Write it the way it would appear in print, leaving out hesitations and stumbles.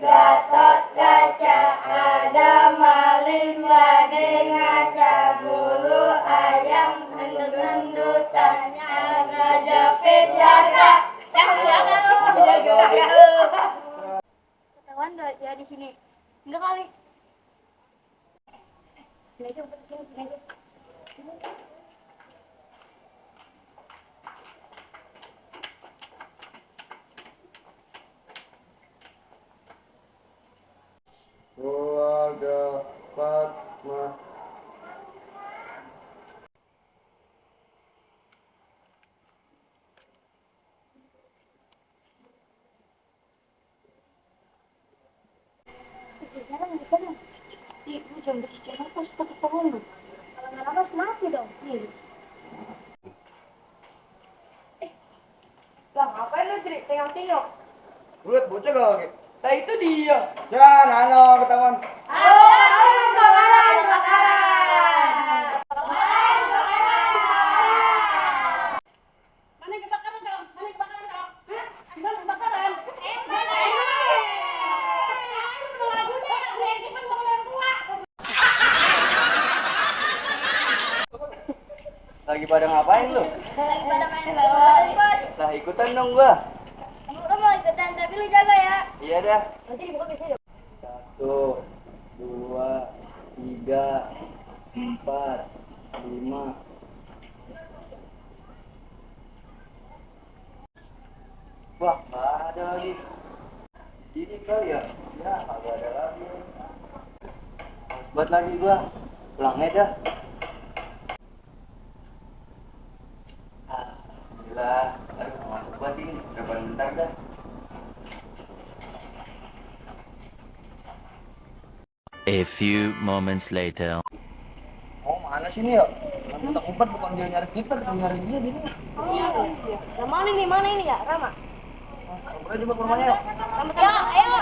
Gatot kaca, ada maling lagi ngaca, bulu ayam endut-endutan, yang ngejepit jaga, yang jaga ketahuan dia di sini, enggak kali. Sini aja, sini aja. Keluarga Fatma. Sekarang bisa dong. Ibu jam beristirahat pas pakai pohon. Kalau nggak nafas mati dong. Iya. Lah ngapain lu tengok-tengok? Buat bocah gak lagi? Lah itu dia. Ya, nano ketahuan. Kebakaran. Mana kebakaran dong? Hah? Mana kebakaran? Lagi pada ngapain lu? Lagi pada main bola. Lah ikutan dong gua. Lu mau ikutan tapi lu jaga ya. Iya dah. Nanti dibuka biasanya. 1, 2, 3, 4, 5. Wah, nggak ada lagi. Ini kali ya? Ya, kagak ada lagi. Buat lagi gua. Pulangnya dah. Alhamdulillah. Aduh, masuk buat ini. Udah paling bentar dah. A few moments later. Oh, mana sih ini ya? Kita umpet bukan dia nyari kita nyari dia gini. Oh iya. Yang mana ini ya, Rama? Boleh coba ke rumahnya yuk. Ayo.